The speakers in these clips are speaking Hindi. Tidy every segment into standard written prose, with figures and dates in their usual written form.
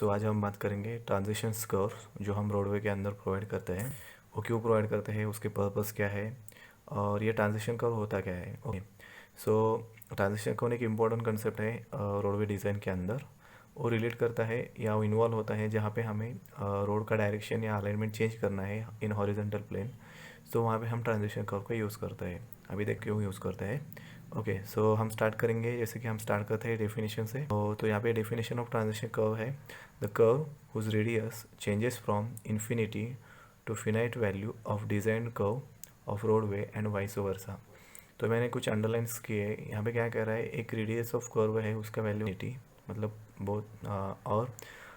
सो आज हम बात करेंगे ट्रांजिशंस कर्व जो हम रोडवे के अंदर प्रोवाइड करते हैं। वो क्यों प्रोवाइड करते हैं, उसके पर्पस क्या है और ये ट्रांजिशन कर्व होता क्या है। ओके, सो ट्रांजिशन कर्व एक इम्पॉर्टेंट कंसेप्ट है रोडवे डिज़ाइन के अंदर। वो रिलेट करता है या वो इन्वॉल्व होता है जहाँ पे हमें रोड का डायरेक्शन या अलाइनमेंट चेंज करना है इन हॉरिजेंटल प्लेन। सो वहाँ पे हम ट्रांजिशन कर्व का यूज़ करते हैं। अभी देख क्यों यूज़ करते हैं। ओके, सो हम स्टार्ट करेंगे। जैसे कि हम स्टार्ट करते हैं डेफिनेशन से। तो यहाँ पे डेफिनेशन ऑफ ट्रांजिशन कर्व है the curve whose radius changes from infinity to finite value of designed curve of roadway and vice versa। तो मैंने कुछ अंडरलाइंस किए। यहाँ पे क्या कह रहा है, एक रेडियस ऑफ कर्व है उसका वैल्यू इन्फिनिटी मतलब बहुत और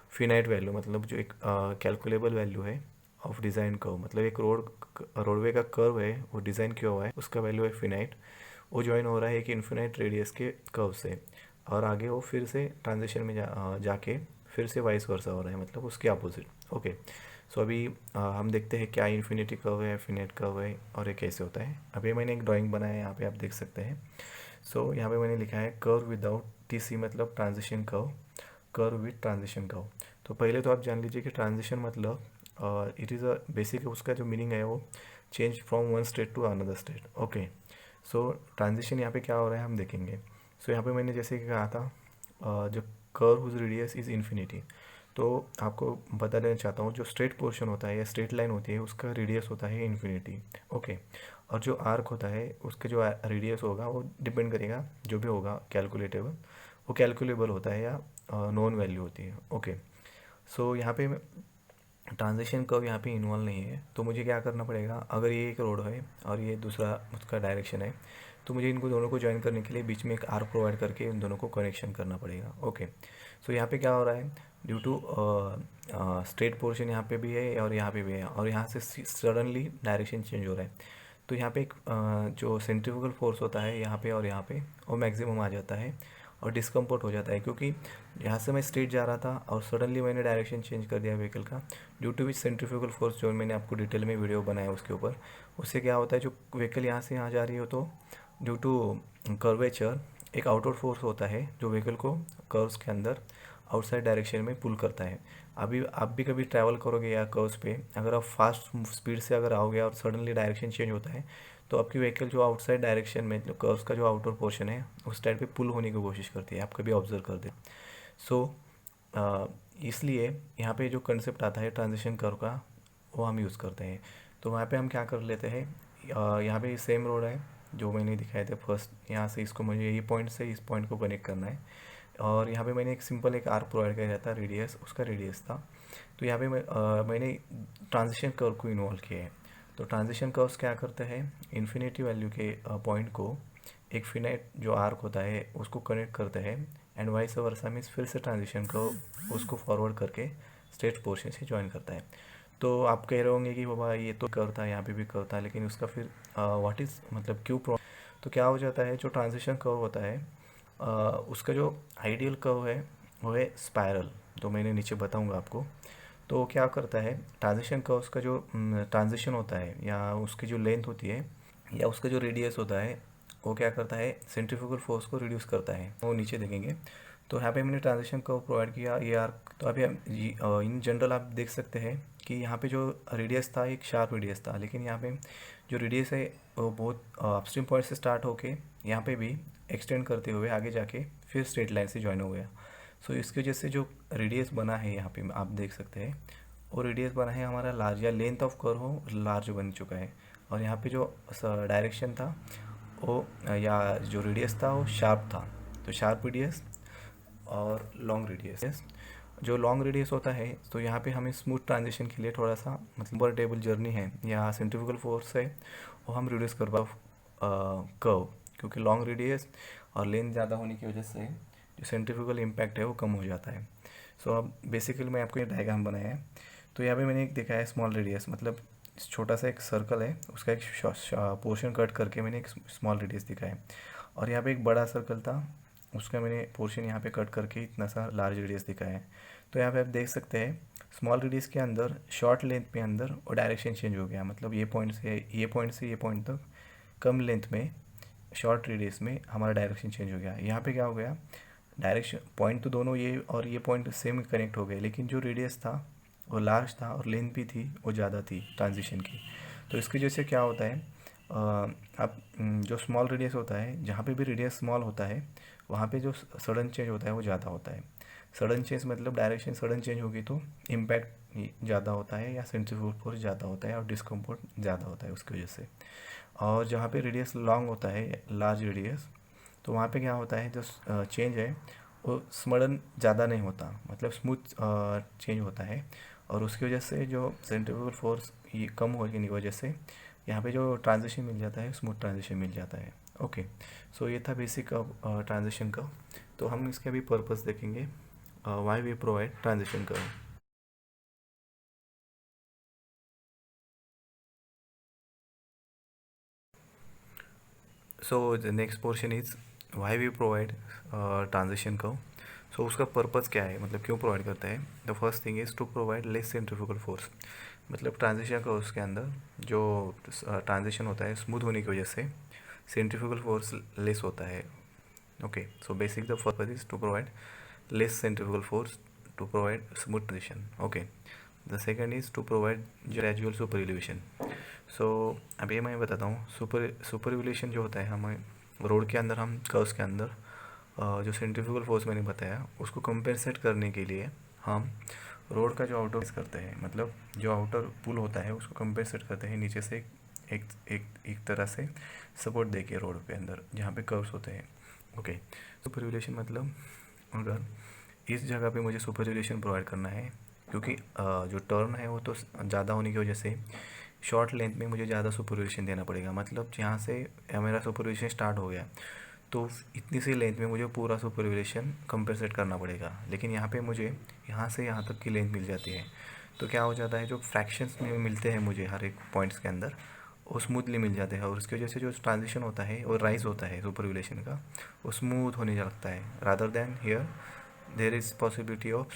फिनाइट वैल्यू मतलब जो एक कैलकुलेबल वैल्यू है ऑफ डिज़ाइन कर्व मतलब एक रोडवे का कर्व है वो डिज़ाइन किया हुआ है, उसका वैल्यू है फिनाइट। वो ज्वाइन हो रहा है एक इन्फिनाइट रेडियस के कर्व से और आगे वो फिर से ट्रांजिशन में जाके फिर से वाइस वर्सा हो रहा है मतलब उसके अपोजिट। ओके, सो अभी हम देखते हैं क्या इन्फिनिटी कर्व है, फिनाइट कर्व है और ये कैसे होता है। अभी मैंने एक ड्राइंग बनाया है, यहाँ पे आप देख सकते हैं। सो यहाँ पे मैंने लिखा है कर्व विदाउट टीसी मतलब transition curve, curve with transition curve. तो पहले तो आप जान लीजिए कि ट्रांजिशन मतलब इट इज़ अ बेसिक, उसका जो मीनिंग है वो change from one state to another state. Okay, so transition यहाँ पे क्या हो रहा है हम देखेंगे। सो यहाँ पे मैंने जैसे कि कहा था जो curve whose radius is infinity, तो आपको बता देना चाहता हूँ जो स्ट्रेट पोर्शन होता है या स्ट्रेट लाइन होती है उसका रेडियस होता है इन्फिनिटी। ओके, और जो आर्क होता है उसके जो रेडियस होगा वो डिपेंड करेगा, जो भी होगा कैलकुलेटेबल वो कैलकुलेबल होता है या नॉन वैल्यू होती है। ओके, सो यहाँ पे ट्रांजिशन कर्व यहाँ पे इन्वॉल्व नहीं है, तो मुझे क्या करना पड़ेगा, अगर ये एक रोड है और ये दूसरा उसका डायरेक्शन है तो मुझे इनको दोनों को ज्वाइन करने के लिए बीच में एक आर्क प्रोवाइड करके इन दोनों को कनेक्शन करना पड़ेगा। ओके, सो यहाँ पे क्या हो रहा है, ड्यू टू स्ट्रेट पोर्शन यहाँ पे भी है और यहाँ पे भी है और यहाँ से सडनली डायरेक्शन चेंज हो रहा है, तो यहाँ पे एक जो सेंट्रीफ्यूगल फोर्स होता है यहाँ पे और यहाँ पे वो मैक्सिमम आ जाता है और डिस्कम्फर्ट हो जाता है, क्योंकि यहाँ से मैं स्ट्रेट जा रहा था और सडनली मैंने डायरेक्शन चेंज कर दिया व्हीकल का, due to which centrifugal force जो मैंने आपको डिटेल में वीडियो बनाया उसके ऊपर। उससे क्या होता है, जो व्हीकल यहाँ से यहाँ जा रही हो तो ड्यू टू कर्वेचर एक आउटवर्ड फोर्स होता है जो व्हीकल को कर्व्स के अंदर आउटसाइड डायरेक्शन में पुल करता है। अभी आप भी कभी ट्रैवल करोगे या कर्व्स पे, अगर आप फास्ट स्पीड से अगर आओगे और सडनली डायरेक्शन चेंज होता है तो आपकी व्हीकल जो आउटसाइड डायरेक्शन में जो कर्व्स का जो आउटर पोर्शन है उस साइड पे पुल होने की कोशिश करती है, आप कभी ऑब्जर्व कर दे। सो इसलिए यहाँ पे जो कंसेप्ट आता है ट्रांजिशन कर्व का वो हम यूज़ करते हैं। तो वहाँ पे हम क्या कर लेते हैं, यहाँ पे सेम रोड है जो मैंने दिखाए थे फर्स्ट, यहाँ से इसको मुझे ये पॉइंट से इस पॉइंट को कनेक्ट करना है और यहाँ पे मैंने एक सिंपल एक आर्क प्रोवाइड किया था, रेडियस उसका रेडियस था। तो यहाँ पे मैंने ट्रांजिशन कर्व को इन्वॉल्व किया है। तो ट्रांजिशन कर्व्स क्या करते हैं, इन्फिनिटी वैल्यू के पॉइंट को एक फिनाइट जो आर्क होता है उसको कनेक्ट करते हैं एंड वाइस वर्सा मीन्स फिर से ट्रांजिशन कर्व उसको फॉरवर्ड करके स्ट्रेट पोर्शन से ज्वाइन करता है। तो आप कह रहे होंगे कि बाबा ये तो करता है, यहाँ पे भी करता है, लेकिन उसका फिर व्हाट इज़ मतलब क्यों तो क्या हो जाता है, जो ट्रांजिशन कर्व होता है उसका जो आइडियल कर्व है वो है स्पायरल, तो मैंने नीचे बताऊंगा आपको। तो क्या करता है ट्रांजिशन कर्व, उसका जो ट्रांजिशन होता है या उसकी जो लेंथ होती है या उसका जो रेडियस होता है वो क्या करता है, सेंट्रीफ्यूगल फोर्स को रिड्यूस करता है, वो नीचे देखेंगे। तो यहाँ पे मैंने ट्रांजिशन कर्व प्रोवाइड किया ये आर्क। तो अभी इन जनरल आप देख सकते हैं कि यहाँ पे जो रेडियस था एक शार्प रेडियस था, लेकिन यहाँ पे जो रेडियस है वो बहुत अपस्ट्रीम पॉइंट से स्टार्ट होके यहाँ पे भी एक्सटेंड करते हुए आगे जाके फिर स्ट्रेट लाइन से ज्वाइन हो गया। सो इसकी वजह से जो रेडियस बना है यहाँ पे आप देख सकते हैं, वो रेडियस बना है हमारा लार्ज, या लेंथ ऑफ कर्व हो लार्ज बन चुका है। और यहाँ पे जो डायरेक्शन था वो या जो रेडियस था वो शार्प था, तो शार्प रेडियस और लॉन्ग रेडियस। जो लॉन्ग रेडियस होता है तो यहाँ पे हमें स्मूथ ट्रांजिशन के लिए थोड़ा सा मतलब कंफर्टेबल जर्नी है या सेंट्रीफ्यूगल फोर्स है वो हम रिड्यूस कर कर्व, क्योंकि लॉन्ग रेडियस और लेंथ ज़्यादा होने की वजह से जो सेंट्रीफ्यूगल इम्पैक्ट है वो कम हो जाता है। सो अब बेसिकली मैं आपको ये डायग्राम बनाया है। तो यहाँ पे मैंने एक देखा है स्मॉल रेडियस मतलब छोटा सा एक सर्कल है उसका एक पोर्शन कट करके मैंने एक स्मॉल रेडियस दिखाया है, और यहाँ पे एक बड़ा सर्कल था उसका मैंने पोर्शन यहाँ पे कट करके इतना सा लार्ज रेडियस दिखाया है। तो यहाँ पे आप देख सकते हैं स्मॉल रेडियस के अंदर शॉर्ट लेंथ पे अंदर और डायरेक्शन चेंज हो गया, मतलब ये पॉइंट से ये पॉइंट तक कम लेंथ में शॉर्ट रेडियस में हमारा डायरेक्शन चेंज हो गया। यहाँ पे क्या हो गया, डायरेक्शन पॉइंट तो दोनों ये और ये पॉइंट सेम कनेक्ट हो गए, लेकिन जो रेडियस था वो लार्ज था और लेंथ भी थी वो ज़्यादा थी ट्रांजिशन की। तो इसकी वजह से क्या होता है, अब जो स्मॉल रेडियस होता है, जहाँ पे भी रेडियस स्मॉल होता है वहाँ पे जो सडन चेंज होता है वो ज़्यादा होता है। सडन चेंज मतलब डायरेक्शन सडन चेंज होगी तो इम्पैक्ट ज़्यादा होता है, या सेंट्रीफ्यूगल फोर्स ज़्यादा होता है और डिस्कम्फर्ट ज़्यादा होता है उसकी वजह से। और जहाँ पे रेडियस लॉन्ग होता है, लार्ज रेडियस, तो वहाँ पे क्या होता है, जो चेंज है वो स्मडन ज़्यादा नहीं होता, मतलब स्मूथ चेंज होता है। और उसकी वजह से जो सेंट्रीफ्यूगल फोर्स ये कम होने की वजह से यहाँ पे जो ट्रांजिशन मिल जाता है, स्मूथ ट्रांजिशन मिल जाता है। ओके, सो ये था बेसिक ट्रांजिशन का। तो हम इसके अभी पर्पस देखेंगे, why we provide transition curve. So the next portion is why we provide transition curve. So उसका पर्पस क्या है, मतलब क्यों प्रोवाइड करता है। The first thing is to provide less centrifugal force. मतलब ट्रांजिशन कर्व उसके अंदर जो ट्रांजिशन होता है स्मूथ होने की वजह से सेंट्रीफ्यूगल फोर्स लेस होता है। Okay, so basic the purpose is to provide less centrifugal force to provide smooth transition. Okay, the second is to provide gradual super elevation. So अब ये मैं बताता हूँ, सुपर एलिवेशन जो होता है हमें रोड के अंदर, हम कर्व्स के अंदर जो सेंट्रीफ्यूगल फोर्स मैंने बताया उसको कंपेंसेट करने के लिए हम रोड का जो आउटर करते हैं, मतलब जो आउटर पुल होता है उसको कंपेंसेट करते हैं नीचे से एक एक एक तरह से सपोर्ट दे के रोड पे अंदर जहाँ पे कर्व्स होते हैं। ओके, सुपर एलिवेशन मतलब अगर इस जगह पे मुझे सुपर एलिवेशन प्रोवाइड करना है, क्योंकि जो टर्न है वो तो ज़्यादा होने की वजह से शॉर्ट लेंथ में मुझे ज़्यादा सुपर एलिवेशन देना पड़ेगा। मतलब जहाँ से मेरा सुपर एलिवेशन स्टार्ट हो गया तो इतनी सी लेंथ में मुझे पूरा सुपर एलिवेशन कंपेंसेट करना पड़ेगा, लेकिन यहाँ पे मुझे यहाँ से यहाँ तक की लेंथ मिल जाती है। तो क्या हो जाता है, जो फ्रैक्शंस में मिलते हैं मुझे हर एक पॉइंट्स के अंदर वो स्मूथली मिल जाते हैं, और उसकी वजह से जो ट्रांजिशन होता है वो राइज होता है सुपर एलिवेशन का, वो स्मूथ होने लगता है। Rather than here there is possibility of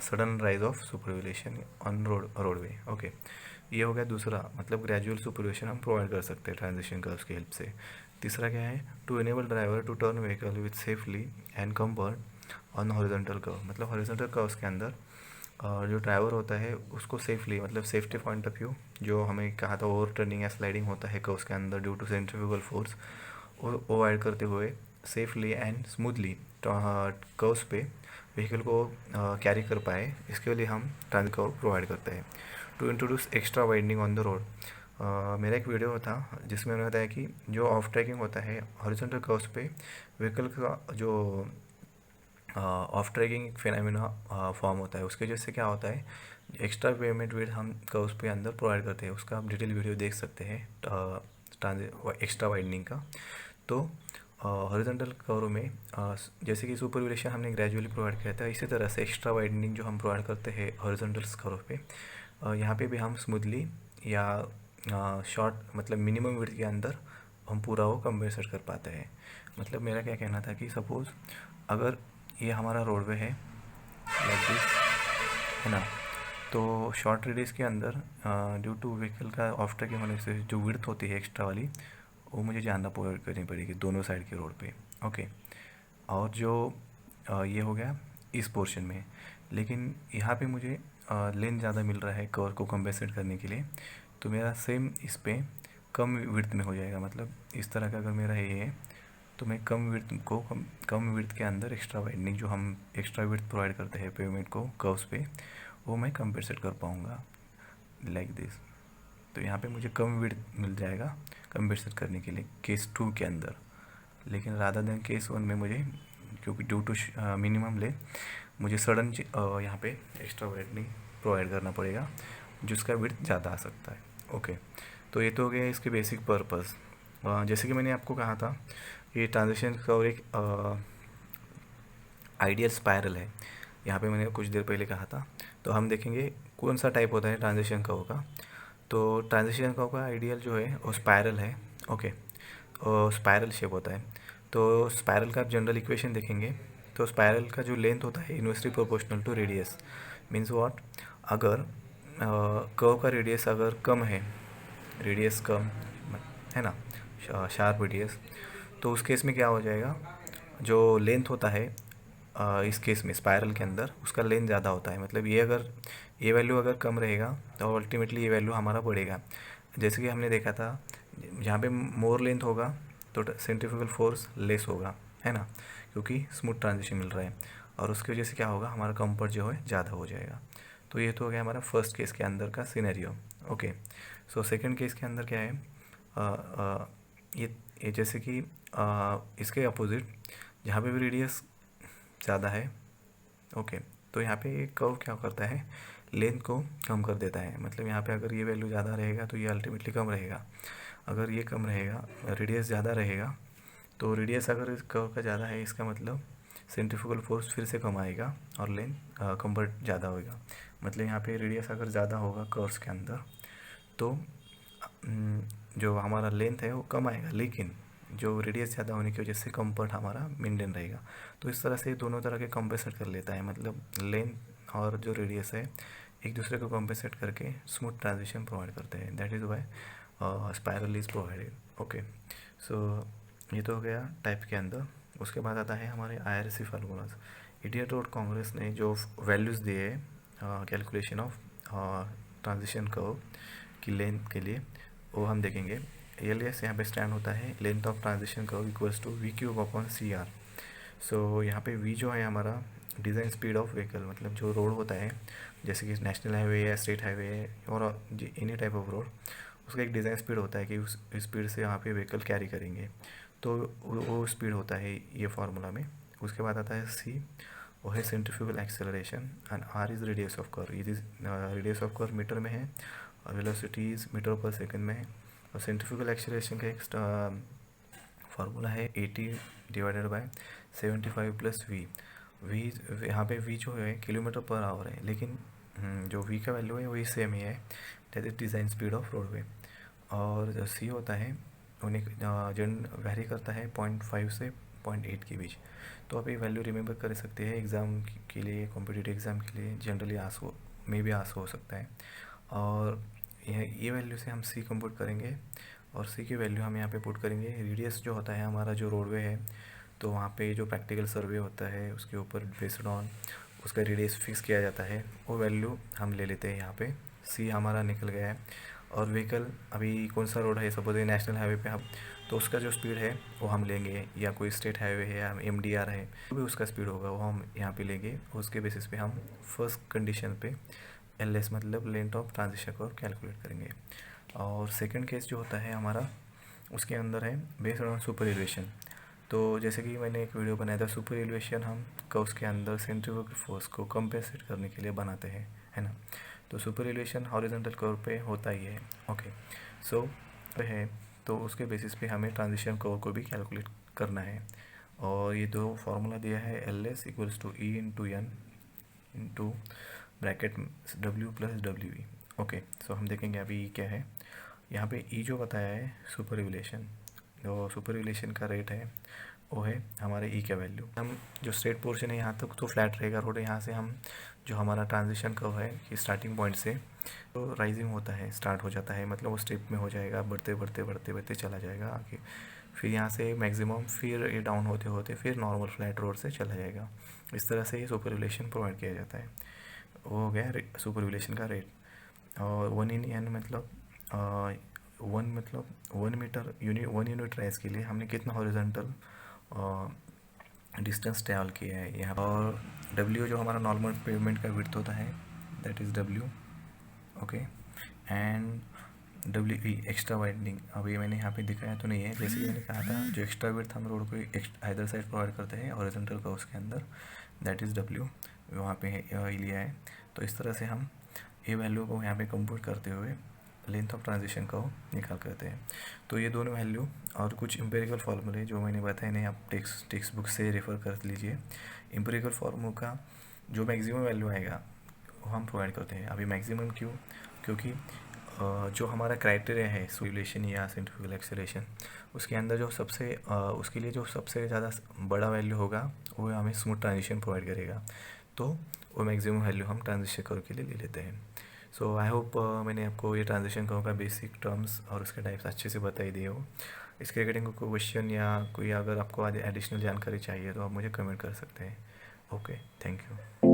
sudden rise of superviolation on roadway. Okay, ये हो गया दूसरा, मतलब ग्रेजुअल सुपरविलेशन हम प्रोवाइड कर सकते हैं ट्रांजिशन कर्व्स की हेल्प से। तीसरा क्या है, to enable driver to turn vehicle with safely and comfort on horizontal curve. मतलब हॉरिजॉन्टल कर्व्स के अंदर जो ड्राइवर होता है उसको सेफली, मतलब सेफ्टी पॉइंट ऑफ व्यू, जो हमें कहा था ओवर टर्निंग या स्लाइडिंग होता है कर्व्स के अंदर ड्यू टू सेंट्रीफ्यूगल फोर्स, वो अवॉइड करते हुए सेफली एंड स्मूथली कर्व्स पे व्हीकल को कैरी कर पाए, इसके लिए हम ट्रांजिट कर्व प्रोवाइड करते हैं। To introduce extra widening on the road, मेरा एक वीडियो था जिसमें मैंने बताया कि जो ऑफ ट्रैकिंग होता है हॉरिजॉन्टल कर्व्स पे व्हीकल का जो ऑफ ट्रैकिंग फिनोमेना फॉर्म होता है, उसकी वजह से क्या होता है, एक्स्ट्रा पेमेंट वेट हम कर्व्स पे अंदर प्रोवाइड करते हैं। उसका आप डिटेल वीडियो देख सकते हैं एक्स्ट्रा वाइडनिंग का। तो हॉरिजॉन्टल कर्व में जैसे कि सुपर एलिवेशन हमने ग्रेजुअली प्रोवाइड किया था, इसी तरह से एक्स्ट्रा वाइडनिंग जो हम प्रोवाइड करते हैं हॉरिजॉन्टल कर्व पे, यहाँ पे भी हम स्मूथली या शॉर्ट मतलब मिनिमम विड्थ के अंदर हम पूरा वो कंपेंसेट कर पाते हैं। मतलब मेरा क्या कहना था कि सपोज़ अगर ये हमारा रोडवे है लाइक दिस, है ना, तो शॉर्ट रेडियस के अंदर ड्यू टू व्हीकल का ऑफ ट्रैकिंग होने से जो विड्थ होती है एक्स्ट्रा वाली, वो मुझे जानना प्रोवाइड करनी पड़ेगी दोनों साइड के रोड पे। ओके, और जो ये हो गया इस पोर्शन में, लेकिन यहाँ पे मुझे लेंथ ज़्यादा मिल रहा है कर्व को कंपेंसेट करने के लिए, तो मेरा सेम इस पे कम विड्थ में हो जाएगा। मतलब इस तरह का अगर मेरा ये है तो मैं कम विड्थ को कम विड्थ के अंदर एक्स्ट्रा वाइडनिंग जो हम एक्स्ट्रा विड्थ प्रोवाइड करते हैं पेमेंट को कर्व्स पे, वो मैं कंपेंसेट कर पाऊँगा लाइक दिस। तो यहाँ पे मुझे कम विड्थ मिल जाएगा कंपेंसेट करने के लिए केस 2 के अंदर, लेकिन रादर देन केस 1 में मुझे, क्योंकि ड्यू टू मिनिमम ले, मुझे सडन यहाँ पे एक्स्ट्रा वाइडनिंग प्रोवाइड करना पड़ेगा जिसका विड्थ ज़्यादा आ सकता है। ओके, तो ये तो हो गया इसके बेसिक पर्पस। जैसे कि मैंने आपको कहा था, ये ट्रांजिशन का और एक आइडियल स्पायरल है, यहाँ पे मैंने कुछ देर पहले कहा था। तो हम देखेंगे कौन सा टाइप होता है ट्रांजिशन कर्व का। तो ट्रांजिशन कर्व का आइडियल जो है वो स्पायरल है। ओके, और स्पायरल शेप होता है। तो स्पायरल का आप जनरल इक्वेशन देखेंगे तो स्पायरल का जो लेंथ होता है inversely proportional to radius. Means what, अगर कर्व का रेडियस अगर कम है, रेडियस कम है ना, शार्प रेडियस, तो उस केस में क्या हो जाएगा, जो लेंथ होता है इस केस में स्पायरल के अंदर उसका लेंथ ज़्यादा होता है, मतलब ये वैल्यू अगर कम रहेगा तो अल्टीमेटली ये वैल्यू हमारा बढ़ेगा। जैसे कि हमने देखा था जहाँ पे मोर लेंथ होगा तो सेंट्रीफ्यूगल फोर्स लेस होगा, है ना, क्योंकि स्मूथ ट्रांजिशन मिल रहा है, और उसकी वजह से क्या होगा, हमारा कंफर्ट जो है ज़्यादा हो जाएगा। तो ये तो हो गया हमारा फर्स्ट केस के अंदर का scenario. Okay, so second case के अंदर क्या है, ये जैसे कि इसके अपोजिट जहाँ पे भी रेडियस ज़्यादा है, ओके, तो यहाँ पे ये कर्व क्या करता है, लेंथ को कम कर देता है। मतलब यहाँ पे अगर ये वैल्यू ज़्यादा रहेगा तो ये अल्टीमेटली कम रहेगा, अगर ये कम रहेगा, रेडियस ज़्यादा रहेगा, तो रेडियस अगर इस कर्व का ज़्यादा है इसका मतलब सेंट्रीफ्यूगल फोर्स फिर से कम आएगा और लेंथ कंफर्ट ज़्यादा होगा। मतलब यहाँ पे रेडियस अगर ज़्यादा होगा कर्व्स के अंदर तो जो हमारा लेंथ है वो कम आएगा, लेकिन जो रेडियस ज़्यादा होने की वजह से कंफर्ट हमारा मेंटेन रहेगा। तो इस तरह से दोनों तरह के कॉम्पेंसेट कर लेता है, मतलब लेंथ और जो रेडियस है एक दूसरे को कॉम्पेंसेट करके स्मूथ ट्रांजिशन प्रोवाइड करते हैं। That is why spiral is provided. Okay, so ये तो हो गया टाइप के अंदर। उसके बाद आता है हमारे IRC फार्मूलाज। इडियट और कांग्रेस ने जो वैल्यूज़ दिए कैलकुलेशन ऑफ ट्रांजिशन कर्व की लेंथ के लिए, वो हम देखेंगे। एलएस यहाँ पे स्टैंड होता है length of transition curve equals to V³/CR। So यहाँ पे V जो है हमारा डिज़ाइन स्पीड ऑफ व्हीकल, मतलब जो रोड होता है जैसे कि नेशनल हाईवे है, स्टेट हाईवे है, और एनी टाइप ऑफ रोड, उसका एक डिज़ाइन स्पीड होता है कि उस स्पीड से यहाँ पे व्हीकल कैरी करेंगे, तो वो स्पीड होता है ये फार्मूला में। उसके बाद आता है C, वो है centrifugal acceleration, and R is radius of curve. ये रेडियस ऑफ कर्व मीटर में है और वेलोसिटी इज़ मीटर पर सेकंड में है। और सेंट्रीफ्यूगल एक्सेलरेशन का एक फार्मूला है 80/75 + V। यहाँ पे V जो है km/h है, लेकिन जो V का वैल्यू है वही सेम ही है, that is design speed of roadway. और जो C होता है उन्हें जन वैरी करता है 0.5 से 0.8 के बीच। तो आप ये वैल्यू रिमेंबर कर सकते हैं एग्ज़ाम के लिए, कॉम्पिटिटिव एग्ज़ाम के लिए जनरली आस हो सकता है। और ये वैल्यू से हम C कंप्यूट करेंगे, और C की वैल्यू हम यहाँ पे पुट करेंगे। रेडियस जो होता है हमारा जो रोडवे है, तो वहाँ पे जो प्रैक्टिकल सर्वे होता है उसके ऊपर बेस्ड ऑन उसका रेडियस फिक्स किया जाता है, वो वैल्यू हम ले लेते हैं। यहाँ पे C हमारा निकल गया है। और व्हीकल अभी कौन सा रोड है, सपोज ये नेशनल हाईवे पे हम, तो उसका जो स्पीड है वो हम लेंगे, या कोई स्टेट हाईवे है या MDR है, तो भी उसका स्पीड होगा वो हम यहाँ पे लेंगे। उसके बेसिस पे हम फर्स्ट कंडीशन पे LS मतलब length of transition curve calculate करेंगे। और सेकंड केस जो होता है हमारा, उसके अंदर है बेस्ड ऑन सुपर एलिवेशन। तो जैसे कि मैंने एक वीडियो बनाया था, सुपर एलिवेशन हम कर्व्स के अंदर सेंट्रीफ्यूगल फोर्स को कंपेंसेट करने के लिए बनाते हैं, है ना। तो सुपर एलिवेशन हॉरिजॉन्टल कर्व पे होता ही है। ओके, सो है, तो उसके बेसिस पे हमें ट्रांजिशन कर्व को भी कैलकुलेट करना है। और ये दो फार्मूला दिया है, LS = E/N into bracket W + WE। Okay, so हम देखेंगे अभी क्या है। यहाँ पे E जो बताया है सुपर एलिवेशन, जो सुपर एलिवेशन का रेट है वो है हमारे E का वैल्यू। हम जो स्ट्रेट पोर्शन है यहाँ तक तो फ्लैट रहेगा रोड, यहाँ से हम जो हमारा ट्रांजिशन कर्व है कि स्टार्टिंग पॉइंट से तो राइजिंग होता है, स्टार्ट हो जाता है, मतलब वो स्टेप में हो जाएगा, बढ़ते बढ़ते बढ़ते बढ़ते चला जाएगा आगे, फिर यहाँ से मैक्सिमम, फिर ये डाउन होते होते फिर नॉर्मल फ्लैट रोड से चला जाएगा। इस तरह से ये सुपर एलिवेशन प्रोवाइड किया जाता है। वो हो गया सुपर एलिवेशन का रेट। और 1/n मतलब 1 मीटर यूनिट 1 यूनिट रेस के लिए हमने कितना हॉरिजॉन्टल डिस्टेंस ट्रैवल किया है यहाँ। और W जो हमारा नॉर्मल पेवमेंट का विड्थ होता है, that is W। Okay, and WE extra widening, अभी मैंने यहाँ पे दिखाया तो नहीं है, जैसे कि मैंने कहा था जो एक्स्ट्रा विड्थ हम रोड को इधर साइड प्रोवाइड करते हैं हॉरिजॉन्टल कर्व्स के अंदर, दैट इज़ W, वहाँ पे लिया है। तो इस तरह से हम ये वैल्यू को यहाँ पे कंप्यूट करते हुए लेंथ ऑफ ट्रांजिशन को निकाल करते हैं। तो ये दोनों वैल्यू और कुछ एम्पिरिकल फार्मूले जो मैंने बताए नहीं, आप टेक्स्ट बुक से रेफ़र कर लीजिए। एम्पिरिकल फार्मूला का जो मैक्सिमम वैल्यू आएगा वो हम प्रोवाइड करते हैं। अभी मैक्सिमम क्यों, क्योंकि जो हमारा क्राइटेरिया है सोल्यूशन या सेंट्रीफ्यूगल एक्सेलरेशन, उसके अंदर जो सबसे उसके लिए जो सबसे ज़्यादा बड़ा वैल्यू होगा वो हमें स्मूथ ट्रांजिशन प्रोवाइड करेगा, तो वो मैक्सिमम वैल्यू हम ट्रांजिशन कर्व के लिए ले लेते हैं। सो आई होप मैंने आपको ये ट्रांजेक्शन कर्व का बेसिक टर्म्स और उसके टाइप्स अच्छे से बताई दिए हो। इसके रिगार्डिंग कोई क्वेश्चन या कोई अगर आपको एडिशनल जानकारी चाहिए तो आप मुझे कमेंट कर सकते हैं। Okay, thank you.